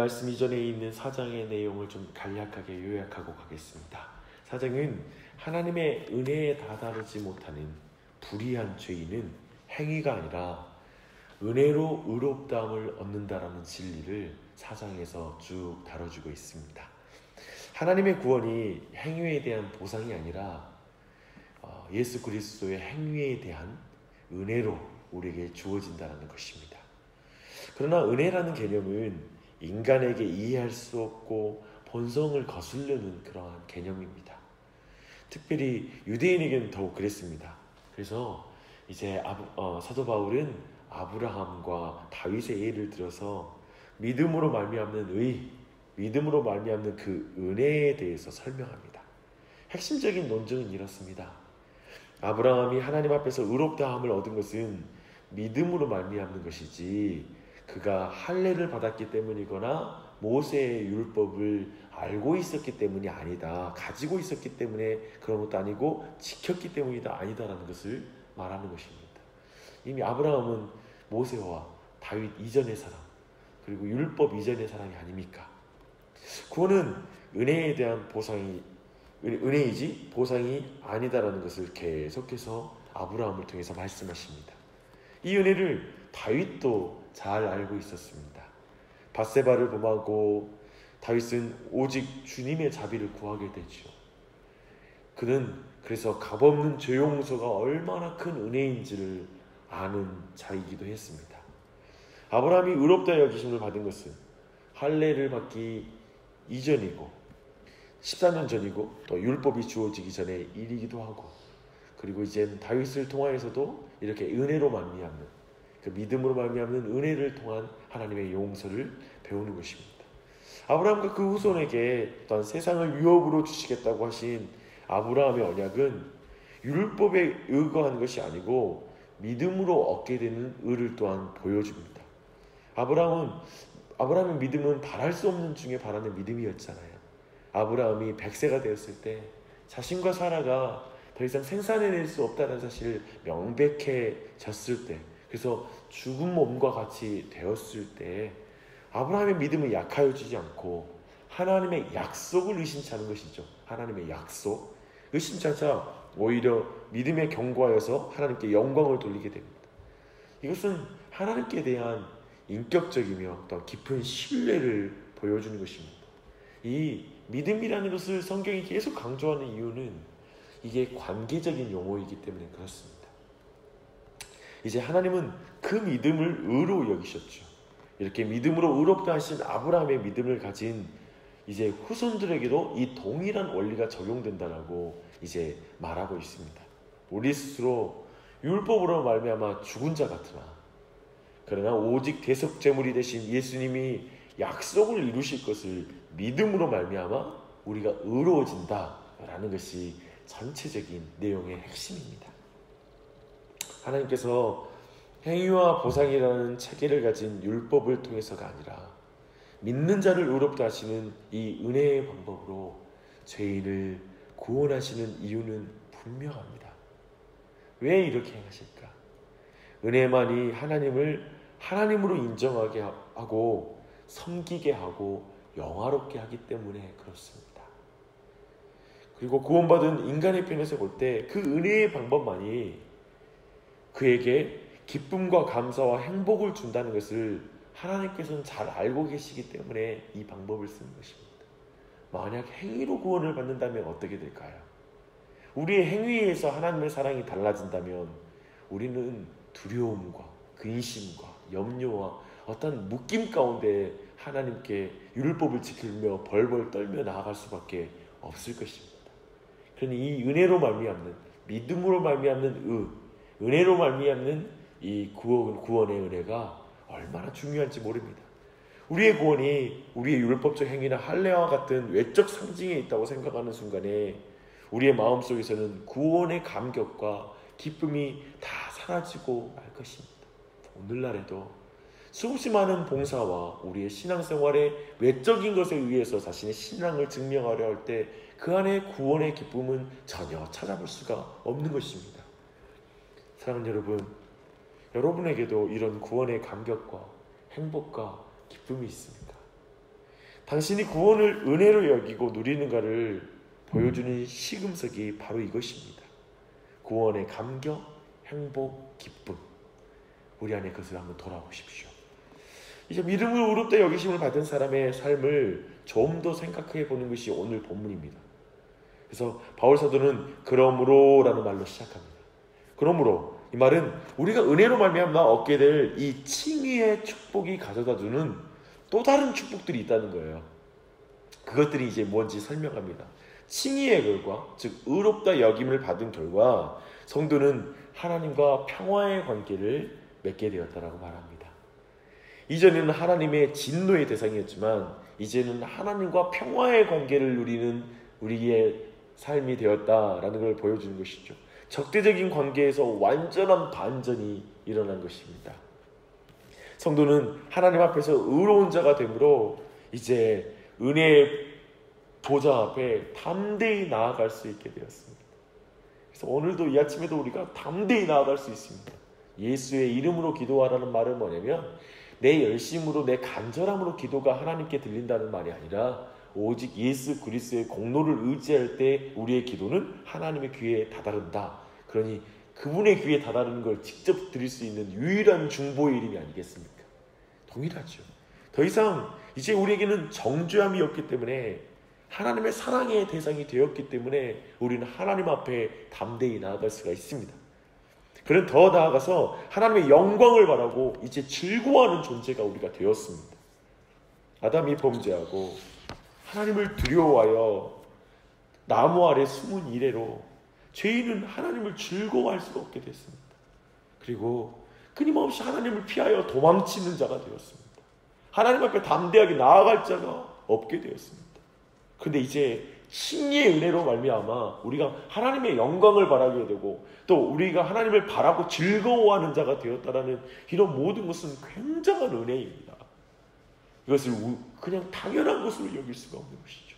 말씀 이전에 있는 4장의 내용을 좀 간략하게 요약하고 가겠습니다. 4장은 하나님의 은혜에 다다르지 못하는 불의한 죄인은 행위가 아니라 은혜로 의롭다함을 얻는다라는 진리를 4장에서 쭉 다뤄주고 있습니다. 하나님의 구원이 행위에 대한 보상이 아니라 예수 그리스도의 행위에 대한 은혜로 우리에게 주어진다는 것입니다. 그러나 은혜라는 개념은 인간에게 이해할 수 없고 본성을 거스르는 그러한 개념입니다. 특별히 유대인에게는 더욱 그랬습니다. 그래서 이제 사도 바울은 아브라함과 다윗의 예를 들어서 믿음으로 말미암는 의, 믿음으로 말미암는 그 은혜에 대해서 설명합니다. 핵심적인 논증은 이렇습니다. 아브라함이 하나님 앞에서 의롭다함을 얻은 것은 믿음으로 말미암는 것이지 그가 할례를 받았기 때문이거나 모세의 율법을 알고 있었기 때문이 아니다. 가지고 있었기 때문에 그런 것도 아니고 지켰기 때문이다. 아니다라는 것을 말하는 것입니다. 이미 아브라함은 모세와 다윗 이전의 사람, 그리고 율법 이전의 사람이 아닙니까? 구원은 은혜에 대한 보상이 은혜이지 보상이 아니다라는 것을 계속해서 아브라함을 통해서 말씀하십니다. 이 은혜를 다윗도 잘 알고 있었습니다. 밧세바를 범하고 다윗은 오직 주님의 자비를 구하게 되죠. 그는 그래서 값없는 죄 용서가 얼마나 큰 은혜인지를 아는 자이기도 했습니다. 아브라함이 의롭다 여기심을 받은 것은 할례를 받기 이전이고 14년 전이고 또 율법이 주어지기 전의 일이기도 하고, 그리고 이제 다윗을 통하여서도 이렇게 은혜로 말미암는 그 믿음으로 말미암는 은혜를 통한 하나님의 용서를 배우는 것입니다. 아브라함과 그 후손에게 또한 세상을 유업으로 주시겠다고 하신 아브라함의 언약은 율법에 의거한 것이 아니고 믿음으로 얻게 되는 의를 또한 보여줍니다. 아브라함의 믿음은 바랄 수 없는 중에 바라는 믿음이었잖아요. 아브라함이 100세가 되었을 때 자신과 사라가 더 이상 생산해낼 수 없다는 사실을 명백해졌을 때, 그래서 죽은 몸과 같이 되었을 때 아브라함의 믿음은 약하여지지 않고 하나님의 약속을 의심찮은 것이죠. 하나님의 약속, 의심차자 오히려 믿음에 견고하여서 하나님께 영광을 돌리게 됩니다. 이것은 하나님께 대한 인격적이며 또 깊은 신뢰를 보여주는 것입니다. 이 믿음이라는 것을 성경이 계속 강조하는 이유는 이게 관계적인 용어이기 때문에 그렇습니다. 이제 하나님은 그 믿음을 의로 여기셨죠. 이렇게 믿음으로 의롭다 하신 아브라함의 믿음을 가진 이제 후손들에게도 이 동일한 원리가 적용된다라고 이제 말하고 있습니다. 우리 스스로 율법으로 말미암아 죽은 자 같으나 그러나 오직 대속제물이 되신 예수님이 약속을 이루실 것을 믿음으로 말미암아 우리가 의로워진다라는 것이 전체적인 내용의 핵심입니다. 하나님께서 행위와 보상이라는 체계를 가진 율법을 통해서가 아니라 믿는 자를 의롭다 하시는 이 은혜의 방법으로 죄인을 구원하시는 이유는 분명합니다. 왜 이렇게 하실까? 은혜만이 하나님을 하나님으로 인정하게 하고 섬기게 하고 영화롭게 하기 때문에 그렇습니다. 그리고 구원받은 인간의 편에서 볼 때 그 은혜의 방법만이 그에게 기쁨과 감사와 행복을 준다는 것을 하나님께서는 잘 알고 계시기 때문에 이 방법을 쓰는 것입니다. 만약 행위로 구원을 받는다면 어떻게 될까요? 우리의 행위에서 하나님의 사랑이 달라진다면 우리는 두려움과 근심과 염려와 어떤 묶임 가운데 하나님께 율법을 지키며 벌벌 떨며 나아갈 수밖에 없을 것입니다. 그러니 이 은혜로 말미암는, 믿음으로 말미암는 은혜로 말미암는 이 구원의 은혜가 얼마나 중요한지 모릅니다. 우리의 구원이 우리의 율법적 행위나 할례와 같은 외적 상징에 있다고 생각하는 순간에 우리의 마음속에서는 구원의 감격과 기쁨이 다 사라지고 말 것입니다. 오늘날에도 수없이 많은 봉사와 우리의 신앙생활의 외적인 것에 의해서 자신의 신앙을 증명하려 할 때 그 안에 구원의 기쁨은 전혀 찾아볼 수가 없는 것입니다. 사랑하는 여러분, 여러분에게도 이런 구원의 감격과 행복과 기쁨이 있습니까? 당신이 구원을 은혜로 여기고 누리는가를 보여주는 시금석이 바로 이것입니다. 구원의 감격, 행복, 기쁨. 우리 안에 그것을 한번 돌아보십시오. 이제 믿음으로 의롭다 여기심을 받은 사람의 삶을 좀 더 생각해 보는 것이 오늘 본문입니다. 그래서 바울 사도는 그러므로 라는 말로 시작합니다. 그러므로 이 말은 우리가 은혜로 말미암아 얻게 될 이 칭의의 축복이 가져다 주는 또 다른 축복들이 있다는 거예요. 그것들이 이제 뭔지 설명합니다. 칭의의 결과, 즉 의롭다 여김을 받은 결과 성도는 하나님과 평화의 관계를 맺게 되었다라고 말합니다. 이전에는 하나님의 진노의 대상이었지만 이제는 하나님과 평화의 관계를 누리는 우리의 삶이 되었다라는 걸 보여주는 것이죠. 적대적인 관계에서 완전한 반전이 일어난 것입니다. 성도는 하나님 앞에서 의로운 자가 되므로 이제 은혜의 보좌 앞에 담대히 나아갈 수 있게 되었습니다. 그래서 오늘도 이 아침에도 우리가 담대히 나아갈 수 있습니다. 예수의 이름으로 기도하라는 말은 뭐냐면 내 열심으로 내 간절함으로 기도가 하나님께 들린다는 말이 아니라 오직 예수 그리스도의 공로를 의지할 때 우리의 기도는 하나님의 귀에 다다른다. 그러니 그분의 귀에 다다르는 걸 직접 드릴 수 있는 유일한 중보의 이름이 아니겠습니까? 동일하죠. 더 이상 이제 우리에게는 정죄함이 없기 때문에 하나님의 사랑의 대상이 되었기 때문에 우리는 하나님 앞에 담대히 나아갈 수가 있습니다. 그는 더 나아가서 하나님의 영광을 바라고 이제 즐거워하는 존재가 우리가 되었습니다. 아담이 범죄하고 하나님을 두려워하여 나무 아래 숨은 이래로 죄인은 하나님을 즐거워할 수가 없게 됐습니다. 그리고 끊임없이 하나님을 피하여 도망치는 자가 되었습니다. 하나님 앞에 담대하게 나아갈 자가 없게 되었습니다. 그런데 이제 신의 은혜로 말미암아 우리가 하나님의 영광을 바라게 되고 또 우리가 하나님을 바라고 즐거워하는 자가 되었다라는 이런 모든 것은 굉장한 은혜입니다. 이것을 그냥 당연한 것으로 여길 수가 없는 것이죠.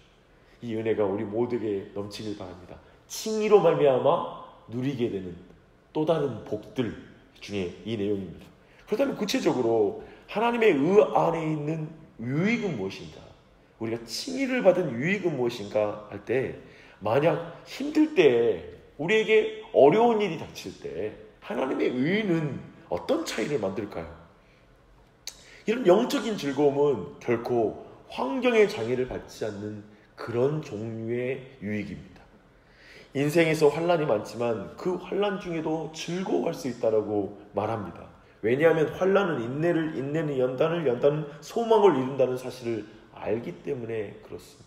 이 은혜가 우리 모두에게 넘치길 바랍니다. 칭의로 말미암아 누리게 되는 또 다른 복들 중에 이 내용입니다. 그렇다면 구체적으로 하나님의 안에 있는 유익은 무엇인가? 우리가 칭의를 받은 유익은 무엇인가 할 때 만약 힘들 때 우리에게 어려운 일이 닥칠 때 하나님의 의는 어떤 차이를 만들까요? 이런 영적인 즐거움은 결코 환경의 장애를 받지 않는 그런 종류의 유익입니다. 인생에서 환난이 많지만 그 환난 중에도 즐거워할 수 있다고 말합니다. 왜냐하면 환난은 인내를, 인내는 연단을, 연단은 소망을 이룬다는 사실을 알기 때문에 그렇습니다.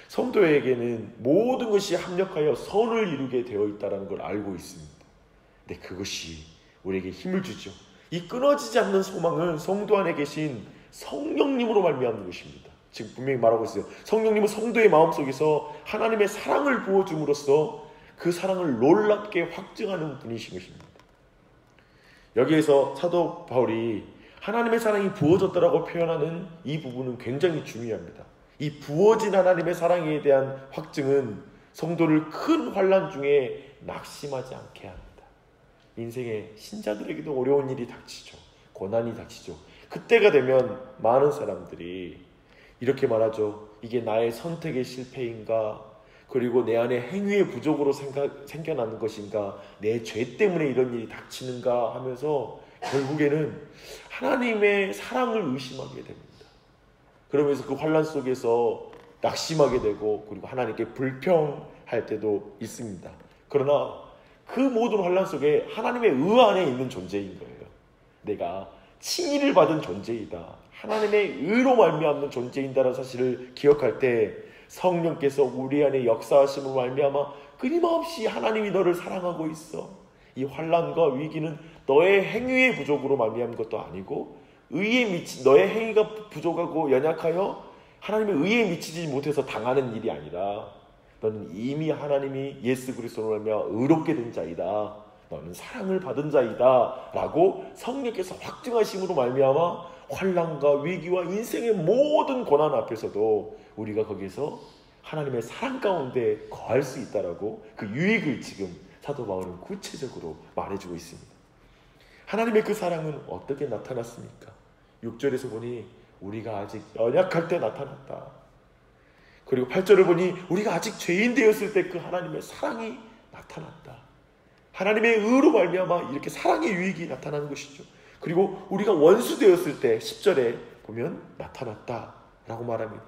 성도에게는 모든 것이 합력하여 선을 이루게 되어 있다는 걸 알고 있습니다. 근데 그것이 우리에게 힘을 주죠. 이 끊어지지 않는 소망은 성도 안에 계신 성령님으로 말미암는 것입니다. 지금 분명히 말하고 있어요. 성령님은 성도의 마음속에서 하나님의 사랑을 부어줌으로써 그 사랑을 놀랍게 확증하는 분이신 것입니다. 여기에서 사도 바울이 하나님의 사랑이 부어졌다라고 표현하는 이 부분은 굉장히 중요합니다. 이 부어진 하나님의 사랑에 대한 확증은 성도를 큰 환난 중에 낙심하지 않게 합니다. 인생에 신자들에게도 어려운 일이 닥치죠. 고난이 닥치죠. 그때가 되면 많은 사람들이 이렇게 말하죠. 이게 나의 선택의 실패인가? 그리고 내 안에 행위의 부족으로 생겨나는 것인가? 내 죄 때문에 이런 일이 닥치는가? 하면서 결국에는 하나님의 사랑을 의심하게 됩니다. 그러면서 그 환난 속에서 낙심하게 되고 그리고 하나님께 불평할 때도 있습니다. 그러나 그 모든 환난 속에 하나님의 의 안에 있는 존재인 거예요. 내가 칭의를 받은 존재이다. 하나님의 의로 말미암는 존재인다라는 사실을 기억할 때 성령께서 우리 안에 역사하심으로 말미암아 끊임없이 하나님이 너를 사랑하고 있어. 이 환난과 위기는 너의 행위의 부족으로 말미암은 것도 아니고 너의 행위가 부족하고 연약하여 하나님의 의에 미치지 못해서 당하는 일이 아니라 너는 이미 하나님이 예수 그리스도로 말미암아 의롭게 된 자이다. 너는 사랑을 받은 자이다. 라고 성령께서 확증하심으로 말미암아 환난과 위기와 인생의 모든 고난 앞에서도 우리가 거기서 하나님의 사랑 가운데 거할 수 있다라고 그 유익을 지금 사도 바울은 구체적으로 말해주고 있습니다. 하나님의 그 사랑은 어떻게 나타났습니까? 6절에서 보니 우리가 아직 연약할 때 나타났다. 그리고 8절을 보니 우리가 아직 죄인 되었을 때 그 하나님의 사랑이 나타났다. 하나님의 의로 말미암아 이렇게 사랑의 유익이 나타나는 것이죠. 그리고 우리가 원수 되었을 때 10절에 보면 나타났다라고 말합니다.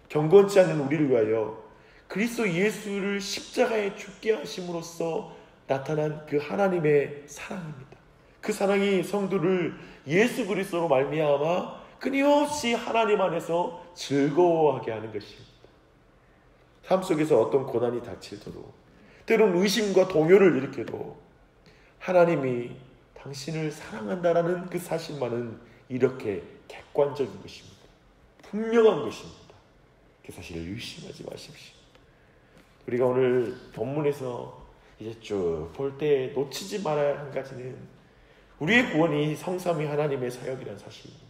경건치 않은 우리를 위하여 그리스도 예수를 십자가에 죽게 하심으로써 나타난 그 하나님의 사랑입니다. 그 사랑이 성도를 예수 그리스도로 말미암아 끊임없이 하나님 안에서 즐거워하게 하는 것입니다. 삶 속에서 어떤 고난이 닥칠때도, 때로는 의심과 동요를 일으켜도 하나님이 당신을 사랑한다라는 그 사실만은 이렇게 객관적인 것입니다. 분명한 것입니다. 그 사실을 의심하지 마십시오. 우리가 오늘 본문에서 이제 쭉 볼 때 놓치지 말아야 할 한 가지는 우리의 구원이 성삼위 하나님의 사역이라는 사실입니다.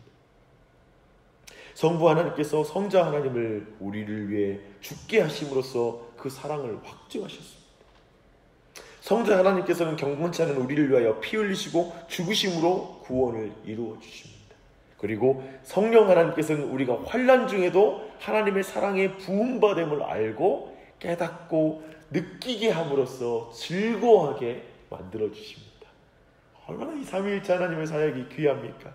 성부 하나님께서 성자 하나님을 우리를 위해 죽게 하심으로써 그 사랑을 확증하셨습니다. 성자 하나님께서는 경건치 않은 우리를 위하여 피 흘리시고 죽으심으로 구원을 이루어 주십니다. 그리고 성령 하나님께서는 우리가 환난 중에도 하나님의 사랑에 부음받음을 알고 깨닫고 느끼게 함으로써 즐거워하게 만들어 주십니다. 얼마나 이 삼위일체 하나님의 사역이 귀합니까?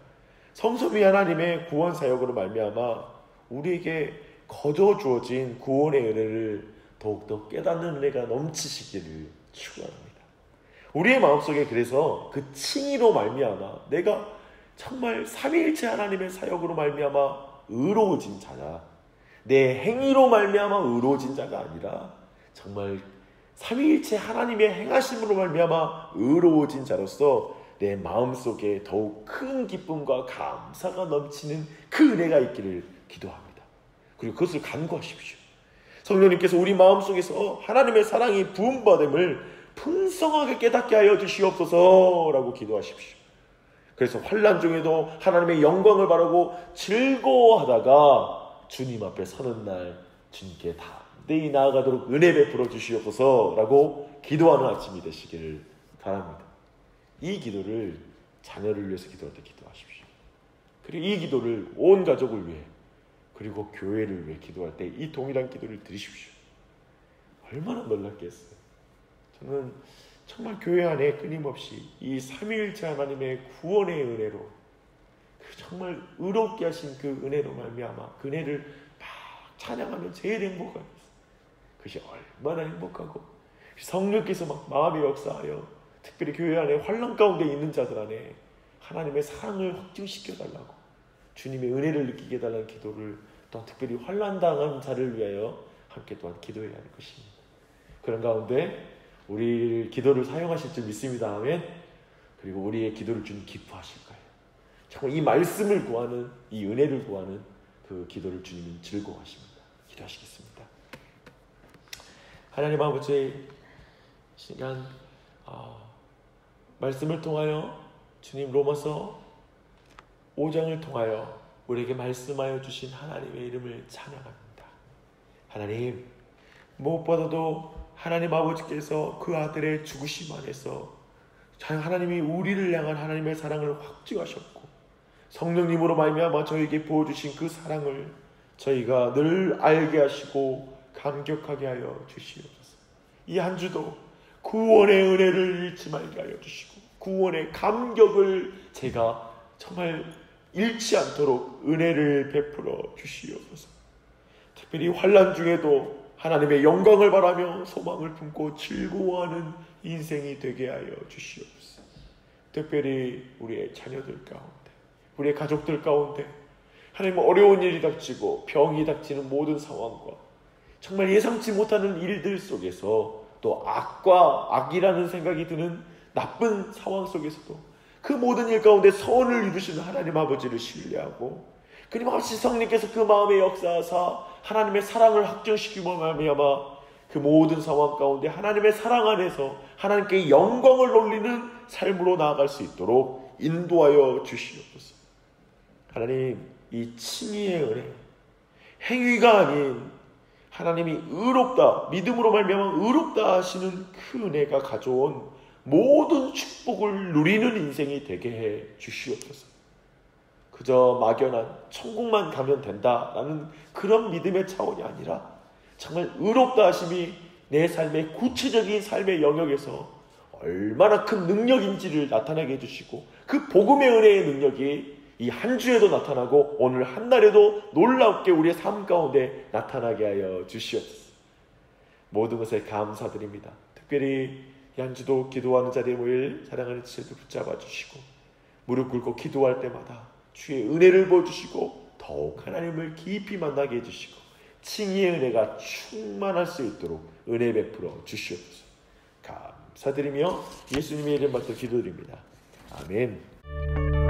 성삼위 하나님의 구원 사역으로 말미암아 우리에게 거저 주어진 구원의 은혜를 더욱더 깨닫는 은혜가 넘치시기를 축원합니다. 우리의 마음속에 그래서 그 칭의로 말미암아 내가 정말 삼위일체 하나님의 사역으로 말미암아 의로워진 자다. 내 행위로 말미암아 의로워진 자가 아니라 정말 삼위일체 하나님의 행하심으로 말미암아 의로워진 자로서 내 마음속에 더욱 큰 기쁨과 감사가 넘치는 그 은혜가 있기를 기도합니다. 그리고 그것을 간구하십시오. 성령님께서 우리 마음속에서 하나님의 사랑이 부음받음을 풍성하게 깨닫게 하여 주시옵소서라고 기도하십시오. 그래서 환난 중에도 하나님의 영광을 바라고 즐거워하다가 주님 앞에 서는 날 주님께 담대히 나아가도록 은혜 베풀어 주시옵소서라고 기도하는 아침이 되시기를 바랍니다. 이 기도를 자녀를 위해서 기도할 때 기도하십시오. 그리고 이 기도를 온 가족을 위해 그리고 교회를 위해 기도할 때 이 동일한 기도를 드리십시오. 얼마나 놀랍겠어요. 저는 정말 교회 안에 끊임없이 이 삼위일체 하나님의 구원의 은혜로 정말 의롭게 하신 그 은혜로 말미암아 그 은혜를 막 찬양하면 제일 행복합니다. 그것이 얼마나 행복하고 성령께서 막 마음에 역사하여 특별히 교회 안에 환난 가운데 있는 자들 안에 하나님의 사랑을 확증시켜달라고 주님의 은혜를 느끼게 해달라는 기도를 또한 특별히 환난당한 자를 위하여 함께 또한 기도해야 할 것입니다. 그런 가운데 우리 기도를 사용하실 줄 믿습니다. 아멘. 그리고 우리의 기도를 주님 기뻐하실 거예요. 정말 이 말씀을 구하는, 이 은혜를 구하는 그 기도를 주님은 즐거워하십니다. 기도하시겠습니다. 하나님 아버지, 시간 말씀을 통하여 주님 로마서 5장을 통하여 우리에게 말씀하여 주신 하나님의 이름을 찬양합니다. 하나님, 무엇보다도 하나님 아버지께서 그 아들의 죽으심 안에서 하나님이 우리를 향한 하나님의 사랑을 확증하셨고 성령님으로 말미암아 저에게 부어주신 그 사랑을 저희가 늘 알게 하시고 감격하게 하여 주시옵소서. 이 한 주도 구원의 은혜를 잃지 말게 하여 주시고 구원의 감격을 제가 정말 잃지 않도록 은혜를 베풀어 주시옵소서. 특별히 환난 중에도 하나님의 영광을 바라며 소망을 품고 즐거워하는 인생이 되게 하여 주시옵소서. 특별히 우리의 자녀들 가운데, 우리의 가족들 가운데 하나님 어려운 일이 닥치고 병이 닥치는 모든 상황과 정말 예상치 못하는 일들 속에서 또 악이라는 생각이 드는 나쁜 상황 속에서도 그 모든 일 가운데 선을 이루시는 하나님 아버지를 신뢰하고 끊임없이 성령께서 그 마음에 역사하사 하나님의 사랑을 확증시키고 말미암아 그 모든 상황 가운데 하나님의 사랑 안에서 하나님께 영광을 돌리는 삶으로 나아갈 수 있도록 인도하여 주시옵소서. 하나님, 이 칭의의 은혜, 행위가 아닌 하나님이 의롭다, 믿음으로 말미암아 의롭다 하시는 그 은혜가 가져온 모든 축복을 누리는 인생이 되게 해 주시옵소서. 그저 막연한 천국만 가면 된다라는 그런 믿음의 차원이 아니라 정말 의롭다 하심이 내 삶의 구체적인 삶의 영역에서 얼마나 큰 능력인지를 나타나게 해주시고 그 복음의 은혜의 능력이 이 한 주에도 나타나고 오늘 한 날에도 놀랍게 우리의 삶 가운데 나타나게 하여 주시옵소서. 모든 것에 감사드립니다. 특별히 이 한 주도 기도하는 자리에 모일 사랑하는 지체들 붙잡아 주시고 무릎 꿇고 기도할 때마다 주의 은혜를 보여주시고 더욱 하나님을 깊이 만나게 해주시고 칭의의 은혜가 충만할 수 있도록 은혜 베풀어 주시옵소서. 감사드리며 예수님의 이름 받들어 기도드립니다. 아멘.